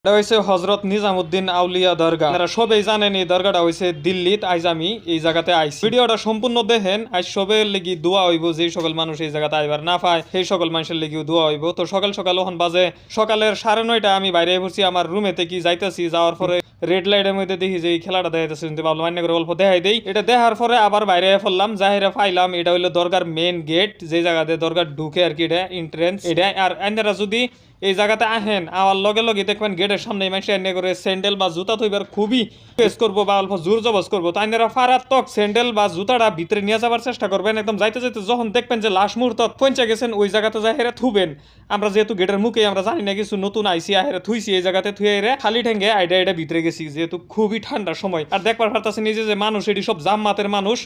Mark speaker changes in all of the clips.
Speaker 1: এটা হইছে হযরত নিজামুদ্দিন আউলিয়া দরগা। আপনারা সবাই জানেন এই দরগাটা হইছে দিল্লিত। আইজ আমি এই জায়গাতে আইছি। ভিডিওটা সম্পূর্ণ দেখেন। আজ সবের লাগি দোয়া হইব, যে সকল মানুষ এই জায়গাতে আইবার না পায় সেই সকল মানুষের লাগিও দোয়া হইব। তো সকাল সকাল ওখান বাজে সকালের 9:30 আমি বাইরে পড়ছি আমার রুমেতে কি যাইতেছি। যাওয়ার পরে রেড লাইটের মধ্যে দেখি যে এই খেলাটা দেখাইতেছে, কিন্তু ভাবলাম অন্য করে অল্প দেখাই দেই। এটা দেখার পরে আবার বাইরে পড়লাম, জাহিরে পাইলাম এটা হইলো দরগার মেন গেট, যে জায়গাতে দরগার ঢুকে আর কি, এটা এন্ট্রেন্স। এটা আর আপনারা যদি এই জায়গাতে আহেন আওয়ার লগে লগে দেখবেন গেটের সামনে মানুষের এনে করে স্যান্ডেল বা জুতা থইবার খুবই ফেস করবো বা অল্প জোর জবস করবো। তাই আপনারা ফারাত্মক স্যান্ডেল বা জুতাটা ভিতরে নিয়ে যাবার চেষ্টা করবেন। একদম যাইতে যাইতে যখন দেখবেন যে লাস্ট মুহূর্ত পৌঁছে গেছেন ওই জায়গাতে যাই হেরা থুবেন। আমরা যেহেতু গেটের মুখে আমরা জানি না কিছু, নতুন আইসি আহেরা থুইছি এই জায়গাতে থুয়ে হেরে খালি ঠেঙ্গে আইডা আইডা ভিতরে গেছি, যেহেতু খুবই ঠান্ডার সময়। আর দেখবার পারতাছেন নিজে যে মানুষ এটি সব জাম্মাতের মানুষ,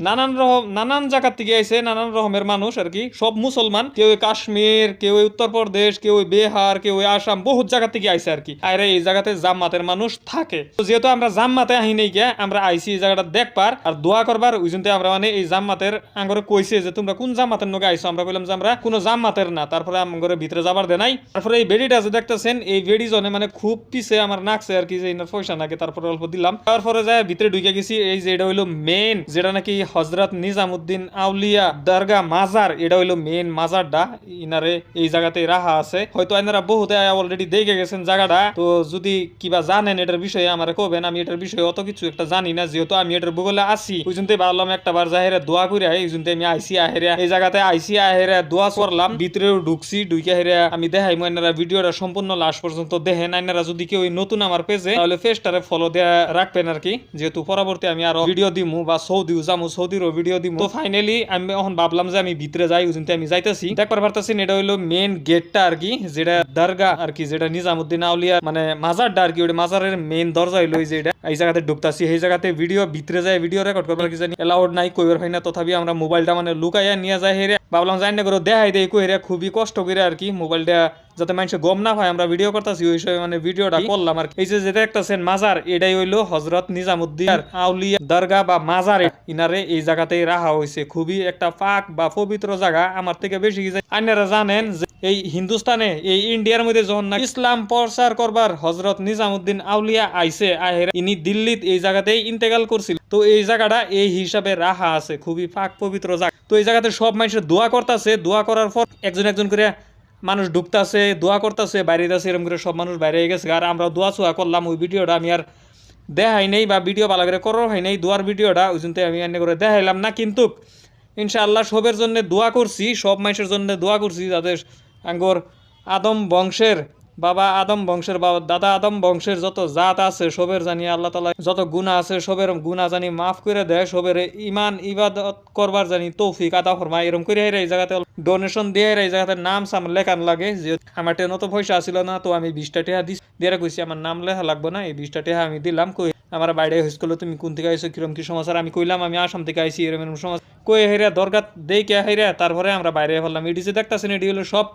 Speaker 1: নানান জায়গার থেকে আইসে, নানান রকমের মানুষ আর কি, সব মুসলমান। কেউ কাশ্মীর, কেউ উত্তরপ্রদেশ, কেউ বিহার, কেউ আসাম, বহুত জায়গা থেকে আইসে আর কি। আর এই জায়গাতে জাম্মাতের মানুষ থাকে। তো যেহেতু আমরা জাম্মাতে আহি নেই গিয়া, আমরা আইসি এই জায়গাটা দেখবার আর দোয়া করবার। ওই জন্য আমরা মানে এই জাম্মাতের আঙ্গরে কইছে যে তোমরা কোন জাম্মাতের নগে আইসো। আমরা কইলাম যে আমরা কোনো জাম্মাতের না। তারপরে আঙ্গরে ভিতরে যাবার দে নাই। তারপরে এই বেডিটা যে দেখতেছেন এই বেডি জনে মানে খুব পিছে আমার নাকছে আর কি, যে ইনার পয়সা নাকি। তারপরে অল্প দিলাম, তারপরে যায় ভিতরে ঢুকে গেছি। এই যে এটা হইলো মেন, যেটা নাকি হযরত নিজামুদ্দিন আউলিয়া দরগা মাজার, এটা হইলো মেন মাজারটা। ইনারে এই জায়গাতে রাখা আছে। হয়তো আপনারা বহুত অলরেডি দেখে গেছেন জায়গাটা। তো যদি কিবা জানেন এটার বিষয়ে আমার কবেন। আমি এটার বিষয়ে অত কিছু একটা জানি না, যেহেতু আমি এটার ভূগোলে আসি। ওই জন্য ভাবলাম একটা বার যাহেরা দোয়া করে এই জন্য আমি আইসি আহেরা এই জায়গাতে আইসি আহেরা দোয়া করলাম। ভিতরেও ঢুকছি, ঢুকে হেরা আমি দেখাই আপনারা ভিডিওটা সম্পূর্ণ লাস্ট পর্যন্ত দেখেন। আপনারা যদি কেউ নতুন আমার পেজে, তাহলে পেজটারে ফলো দেয়া রাখবেন আর কি, যেহেতু পরবর্তী আমি আরো ভিডিও দিমু বা সৌদিও যামু, সৌদিরও ভিডিও দিমু। তো ফাইনালি আমি এখন ভাবলাম যে আমি ভিতরে যাই, ওই জন্য আমি যাইতেছি। দেখবার পারতেছেন এটা হইলো মেন গেটটা আর কি, যেটা দরগা আর কি, যেটা নিজামুদ্দিন আউলিয়া মানে মাজারটা আর কি। ওই মাজারের মেন দরজা হইলো এই যে এটা। এই জায়গাতে ঢুকতাছি, এই জায়গাতে ভিডিও ভিতরে যায় ভিডিও রেকর্ড করবার কি জানি এলাউড নাই, কইবার হয় না। তথাপি আমরা মোবাইলটা মানে লুকাইয়া নিয়ে যাই হেরে। ভাবলাম যাই না করে দেখাই দেই কই হেরে, খুবই কষ্ট করে আর কি মোবাইলটা যাতে মানুষে গম না পায় আমরা ভিডিও করতেছি, ওই সময় মানে ভিডিওটা করলাম আর কি। এই যে যেটা দেখতেছেন মাজার, এটাই হইলো হযরত নিজামুদ্দিন আউলিয়া দরগা বা মাজার। ইনারে এই জায়গাতেই রাখা হয়েছে। খুবই একটা পাক বা পবিত্র জায়গা। আমার থেকে বেশি কি আপনারা জানেন যে এই হিন্দুস্তানে, এই ইন্ডিয়ার মধ্যে যখন না ইসলাম প্রচার করবার হযরত নিজামুদ্দিন আউলিয়া আইসে আহেরা, ইনি দিল্লিত এই জায়গাতেই ইন্তেকাল করছিল। তো এই জায়গাটা এই হিসাবে রাখা আছে, খুবই পাক পবিত্র জায়গা। তো এই জায়গাতে সব মানুষের দোয়া করতেছে। দোয়া করার পর একজন একজন করে মানুষ ঢুকতেছে, দোয়া করতেছে, বাইরে যাচ্ছে, এরকম করে সব মানুষ বাইরে গেছে। আর আমরা দোয়া চোয়া করলাম। ওই ভিডিওটা আমি আর দেখাই নেই বা ভিডিও ভালো করে করার হয় নাই দোয়ার ভিডিওটা, ওই জন্য আমি এনে করে দেখাইলাম না। কিন্তু ইনশাআল্লাহ সবের জন্য দোয়া করছি, সব মানুষের জন্য দোয়া করছি, যাতে আঙ্গর আদম বংশের বাবা আদম বংশের বাবা দাদা আদম বংশের যত জাত আছে সবের জানি আল্লাহ তাআলা যত গুনাহ আছে সবের গুনাহ জানি মাফ করে দেয়, সবের ইমান ইবাদত করবার জানি তৌফিক আদা ফরমায়। এরকম করে এই জায়গাতে ডোনেশন দিয়ে এই জায়গাতে নাম সাম লেখান লাগে। যে আমার টেন তো পয়সা আসছিল না, তো আমি 20টা টাকা দিয়ে কইছি আমার নাম লেখা লাগবে না, এই 20টা টাকা আমি দিলাম। কই আমার বাইরে হয়েছিল তুমি কোন থেকে আইসো, কিরম কি সমাচার। আমি কইলাম আমি আসাম থেকে আইসি, এরকম সমাজ কই হেরা দরগা দেই কে হেরা। তারপরে আমরা বাইরে ফেললাম। এটি যে দেখতেছেন এটি হলো সব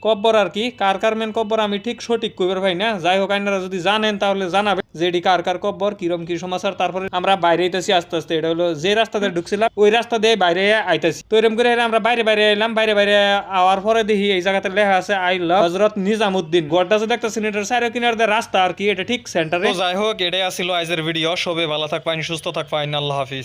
Speaker 1: কব্বর আর কি। কার কার মেন কব্বর আমি ঠিক সঠিক কইবার ভাই না। যাই হোক আপনারা যদি জানেন তাহলে জানাবে যে এটি কার কার কব্বর, কিরম কি সমাচার। তারপরে আমরা বাইরে আইতেছি আস্তে আস্তে। এটা হলো যে রাস্তা দিয়ে ঢুকছিলাম ওই রাস্তা দিয়ে বাইরে আইতেছি। তো এরকম করে আমরা বাইরে বাইরে এলাম। বাইরে বাইরে আওয়ার পরে দেখি এই জায়গাতে লেখা আছে আই লাভ হযরত নিজামুদ্দিন। গড়টা যে দেখতেছেন এটার চারো কিনার দিয়ে রাস্তা আর কি, এটা ঠিক সেন্টারে। যাই হোক এটাই আসছিল আজকের ভিডিও। সবে ভালো থাকবেন, সুস্থ থাকবেন, আল্লাহ হাফিজ।